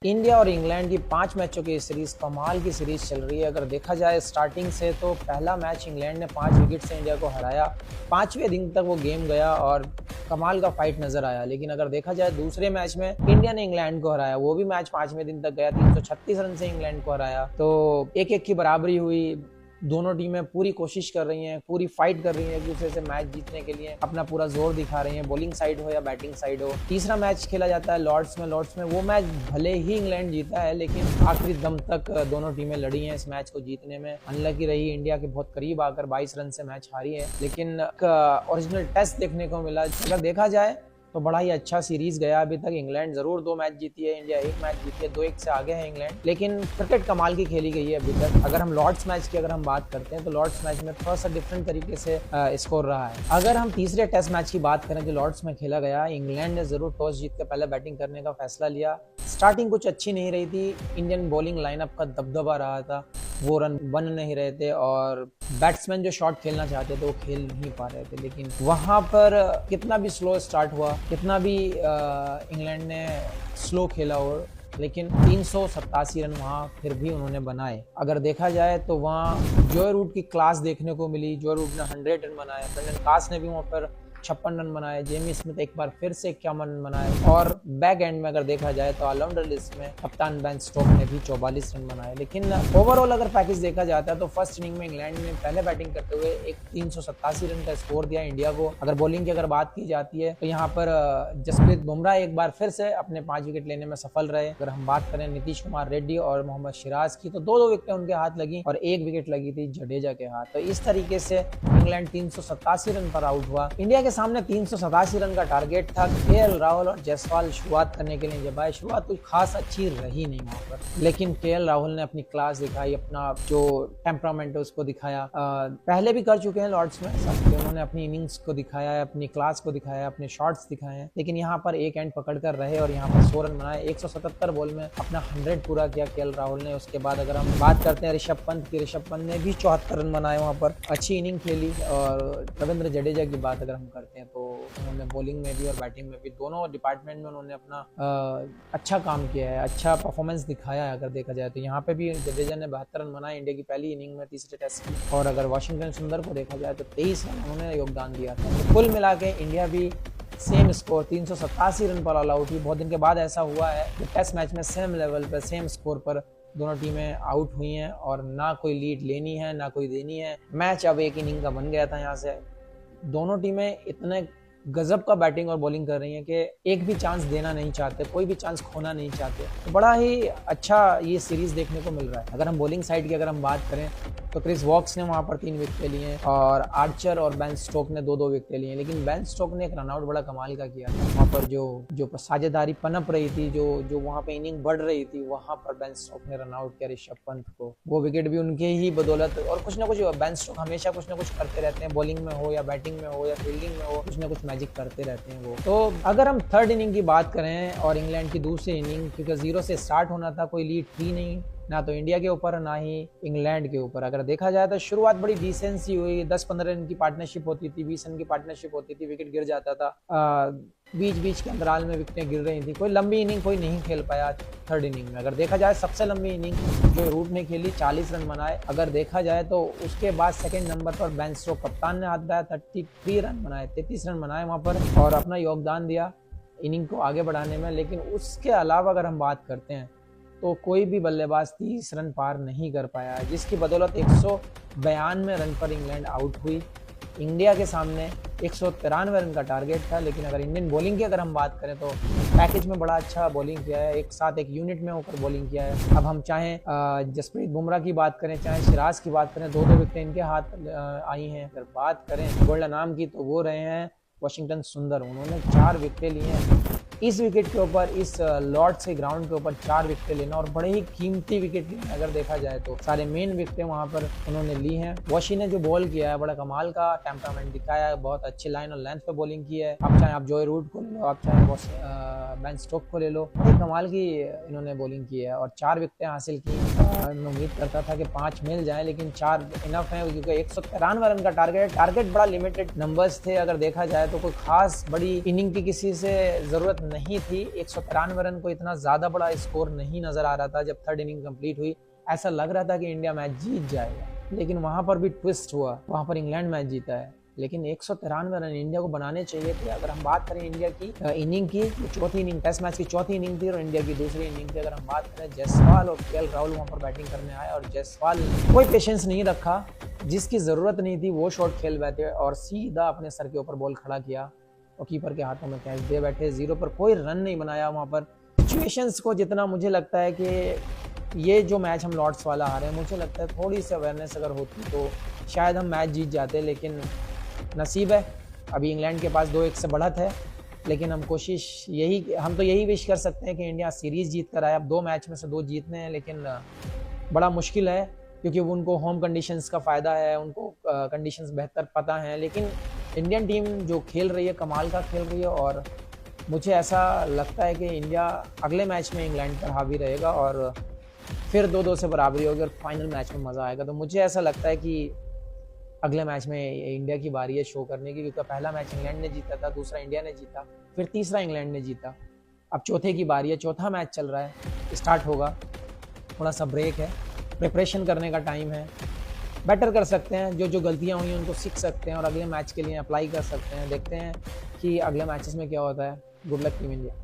India और England की 5 मैचों की सीरीज कमाल की सीरीज चल रही है। अगर देखा जाए स्टार्टिंग से तो पहला मैच इंग्लैंड ने 5 विकेट से इंडिया को हराया। 5वें दिन तक वो गेम गया और कमाल का फाइट नजर आया। लेकिन अगर देखा जाए दूसरे मैच में इंडिया ने इंग्लैंड को हराया, वो भी मैच 5वें दिन तक गया, 336 रन से इंग्लैंड को हराया। तो 1-1 की बराबरी हुई। दोनों टीमें पूरी कोशिश कर रही हैं, पूरी फाइट कर रही हैं एक दूसरे से मैच जीतने के लिए, अपना पूरा जोर दिखा रही हैं, बॉलिंग साइड हो या बैटिंग साइड हो। तीसरा मैच खेला जाता है लॉर्ड्स में वो मैच भले ही इंग्लैंड जीता है लेकिन आखिरी दम तक दोनों टीमें लड़ी हैं इस मैच को जीतने में। अनलकी रही, इंडिया के बहुत करीब आकर 22 रन से मैच हारी है, लेकिन ओरिजिनल टेस्ट देखने को मिला। अगर देखा जाए तो बड़ा ही अच्छा सीरीज गया अभी तक। इंग्लैंड जरूर 2 मैच जीती है, इंडिया 1 मैच जीती है, 2-1 से आगे है इंग्लैंड। लेकिन क्रिकेट कमाल की खेली गई है अभी तक। अगर हम लॉर्ड्स मैच की अगर हम बात करते हैं तो लॉर्ड्स मैच में थोड़ा सा डिफरेंट तरीके से स्कोर रहा है। अगर हम तीसरे टेस्ट मैच की बात करें जो लॉर्ड्स में खेला गया, इंग्लैंड ने जरूर टॉस जीत कर पहले बैटिंग करने का फैसला लिया। स्टार्टिंग कुछ अच्छी नहीं रही थी, इंडियन बॉलिंग लाइनअप का दबदबा रहा था, वो रन बन नहीं रहे थे और बैट्समैन जो शॉट खेलना चाहते थे वो खेल नहीं पा रहे थे। लेकिन वहां पर कितना भी स्लो स्टार्ट हुआ, कितना भी इंग्लैंड ने स्लो खेला और लेकिन 387 रन वहाँ फिर भी उन्होंने बनाए। अगर देखा जाए तो वहाँ जॉय रूट की क्लास देखने को मिली। जॉय रूट ने 100 रन बनाए, ब्रेंडन कास ने भी वहाँ पर 56 रन बनाए, जेमी स्मिथ एक बार फिर से 51 रन बनाए और बैक एंड में अगर देखा जाए तो ऑलराउंडर लिस्ट में कप्तान बेन स्टोक्स ने भी 44 रन बनाए। लेकिन ओवरऑल अगर पैकेज देखा जाता है तो फर्स्ट इनिंग में इंग्लैंड ने पहले बैटिंग करते हुए एक 387 रन का स्कोर दिया इंडिया को। अगर बॉलिंग की अगर बात की जाती है तो यहाँ पर जसप्रीत बुमराह एक बार फिर से अपने 5 विकेट लेने में सफल रहे। अगर हम बात करें नीतीश कुमार रेड्डी और मोहम्मद सिराज की तो 2-2 विकेटें उनके हाथ लगी और 1 विकेट लगी थी जडेजा के हाथ। तो इस तरीके से इंग्लैंड 387 रन पर आउट हुआ। इंडिया के सामने 387 रन का टारगेट था। केएल राहुल और जायसवाल शुरुआत करने के लिए जब आए, शुरुआत कुछ खास अच्छी रही नहीं वहां पर, लेकिन केएल राहुल ने अपनी क्लास दिखाई, अपना जो टेम्परामेंट है उसको दिखाया। पहले भी कर चुके हैं लॉर्ड्स में, उन्होंने अपनी इनिंग्स को दिखाया है, अपनी क्लास को दिखाया, अपने शॉट्स दिखाए हैं। लेकिन यहाँ पर एक एंड पकड़ कर रहे और यहाँ पर 100 रन बनाए। 177 बॉल में अपना 100 पूरा किया केएल राहुल ने। उसके बाद अगर हम बात करते हैं ऋषभ पंत की, ऋषभ पंत ने भी 74 रन बनाए, वहां पर अच्छी इनिंग खेली। और रविंद्र जडेजा की बात अगर हम करते हैं तो उन्होंने बॉलिंग में भी और बैटिंग में भी दोनों डिपार्टमेंट में उन्होंने अपना अच्छा काम किया है, अच्छा परफॉर्मेंस दिखाया है। अगर देखा जाए तो यहाँ पे भी जडेजा ने 72 रन बनाए इंडिया की पहली इनिंग में तीसरे टेस्ट की। और अगर वाशिंगटन सुंदर को देखा जाए तो 23 रन उन्होंने योगदान दिया था। तो कुल मिला के इंडिया भी सेम स्कोर 387 रन पर ऑल आउट हुई। बहुत दिन के बाद ऐसा हुआ है कि टेस्ट मैच में सेम लेवल पर सेम स्कोर पर दोनों टीमें आउट हुई हैं और ना कोई लीड लेनी है ना कोई देनी है। मैच अब एक इनिंग का बन गया था। यहाँ से दोनों टीमें इतने गजब का बैटिंग और बॉलिंग कर रही हैं कि एक भी चांस देना नहीं चाहते, कोई भी चांस खोना नहीं चाहते। तो बड़ा ही अच्छा ये सीरीज देखने को मिल रहा है। अगर हम बॉलिंग साइड की अगर हम बात करें तो क्रिस वॉक्स ने वहां पर 3 विकेटें लिए और आर्चर और बेन स्टोक ने 2-2 विकेटें लिए। लेकिन बेन स्टोक ने एक रनआउट बड़ा कमाल का किया था। वहां पर जो साझेदारी पनप रही थी, जो वहां पे इनिंग बढ़ रही थी, वहां पर बेन स्टोक ने रनआउट किया ऋषभ पंत को। वो विकेट भी उनके ही बदौलत। और कुछ ना कुछ बेन स्टोक हमेशा कुछ ना कुछ करते रहते हैं, बॉलिंग में हो या बैटिंग में हो या फील्डिंग में हो, कुछ ना कुछ मैजिक करते रहते हैं वो। तो अगर हम थर्ड इनिंग की बात करें और इंग्लैंड की दूसरी इनिंग, क्योंकि 0 से स्टार्ट होना था, कोई लीड थी नहीं, ना तो इंडिया के ऊपर ना ही इंग्लैंड के ऊपर। अगर देखा जाए तो शुरुआत बड़ी डिसेंट सी हुई। 10-15 रन की पार्टनरशिप होती थी, 20 रन की पार्टनरशिप होती थी, विकेट गिर जाता था, बीच बीच के अंतराल में विकेटें गिर रही थी। कोई लंबी इनिंग कोई नहीं खेल पाया थर्ड इनिंग में। अगर देखा जाए सबसे लंबी इनिंग जो रूट ने खेली, 40 रन बनाए। अगर देखा जाए तो उसके बाद सेकंड नंबर पर बेन स्टोक कप्तान ने हाथ दिया, 33 रन बनाए, 33 रन बनाए वहां पर और अपना योगदान दिया इनिंग को आगे बढ़ाने में। लेकिन उसके अलावा अगर हम बात करते हैं तो कोई भी बल्लेबाज 30 रन पार नहीं कर पाया, जिसकी बदौलत 192 रन पर इंग्लैंड आउट हुई। इंडिया के सामने 193 रन का टारगेट था। लेकिन अगर इंडियन बॉलिंग की अगर हम बात करें तो पैकेज में बड़ा अच्छा बॉलिंग किया है, एक साथ एक यूनिट में होकर बॉलिंग किया है। अब हम चाहें जसप्रीत बुमराह की बात करें, चाहे सिराज की बात करें, 2-2 विकेटें इनके हाथ आई हैं। अगर बात करें गोल्डन आर्म की तो वो रहे हैं वाशिंगटन सुंदर, उन्होंने 4 विकेटें ली हैं। इस विकेट के ऊपर, इस लॉर्ड्स के ग्राउंड के ऊपर 4 विकेटें लेना और बड़े ही कीमती विकेट लेना। अगर देखा जाए तो सारे मेन विकेटें वहां पर उन्होंने ली हैं। वॉशी ने जो बॉल किया है बड़ा कमाल का टेम्परामेंट दिखाया है, बहुत अच्छी लाइन और लेंथ पे बॉलिंग की है। आप चाहे आप जॉय रूट को ले लो, आप चाहे बेन स्टोक को ले लो, बड़ी कमाल की इन्होंने बॉलिंग की है और 4 विकेटें हासिल की। मैं उम्मीद करता था कि 5 मिल जाए, लेकिन 4 इनफ है क्योंकि 193 रन का टारगेट बड़ा लिमिटेड नंबर्स थे। अगर देखा जाए तो कोई खास बड़ी इनिंग की किसी से जरूरत नहीं थी। 193 रन को इतना ज़्यादा बड़ा स्कोर नहीं नज़र आ रहा था। जब थर्ड इनिंग कंप्लीट हुई ऐसा लग रहा था कि इंडिया मैच जीत जाएगा, लेकिन वहाँ पर भी ट्विस्ट हुआ, वहाँ पर इंग्लैंड मैच जीता है। लेकिन 193 रन इंडिया को बनाने चाहिए थे। अगर हम बात करें इंडिया की इनिंग की, तो चौथी इनिंग, टेस्ट मैच की चौथी इनिंग थी और इंडिया की दूसरी इनिंग थी। अगर हम बात करें, जायसवाल और केएल राहुल वहाँ पर बैटिंग करने आए और जायसवाल कोई पेशेंस नहीं रखा, जिसकी ज़रूरत नहीं थी वो शॉट खेल बैठे और सीधा अपने सर के ऊपर बॉल खड़ा किया और कीपर के हाथों में कैच दे बैठे। 0 पर कोई रन नहीं बनाया वहाँ पर। सिचुएशंस को जितना मुझे लगता है कि ये जो मैच हम लॉर्ड्स वाला हारे हैं, मुझे लगता है थोड़ी सी अवेयरनेस अगर होती तो शायद हम मैच जीत जाते, लेकिन नसीब है अभी इंग्लैंड के पास 2-1 से बढ़त है। लेकिन हम तो यही विश कर सकते हैं कि इंडिया सीरीज़ जीत कर आए। अब 2 मैच में से 2 जीतने हैं, लेकिन बड़ा मुश्किल है क्योंकि उनको होम कंडीशंस का फ़ायदा है, उनको कंडीशंस बेहतर पता हैं। लेकिन इंडियन टीम जो खेल रही है कमाल का खेल रही है और मुझे ऐसा लगता है कि इंडिया अगले मैच में इंग्लैंड पर हावी रहेगा और फिर 2-2 से बराबरी होगी और फाइनल मैच में मज़ा आएगा। तो मुझे ऐसा लगता है कि अगले मैच में इंडिया की बारी है शो करने की, क्योंकि पहला मैच इंग्लैंड ने जीता था, दूसरा इंडिया ने जीता, फिर तीसरा इंग्लैंड ने जीता। अब चौथे की बारी है, चौथा मैच चल रहा है, स्टार्ट होगा, थोड़ा सा ब्रेक है, प्रिपरेशन करने का टाइम है, बेटर कर सकते हैं, जो गलतियां हुई हैं उनको सीख सकते हैं और अगले मैच के लिए अप्लाई कर सकते हैं। देखते हैं कि अगले मैचेस में क्या होता है। Good luck team India.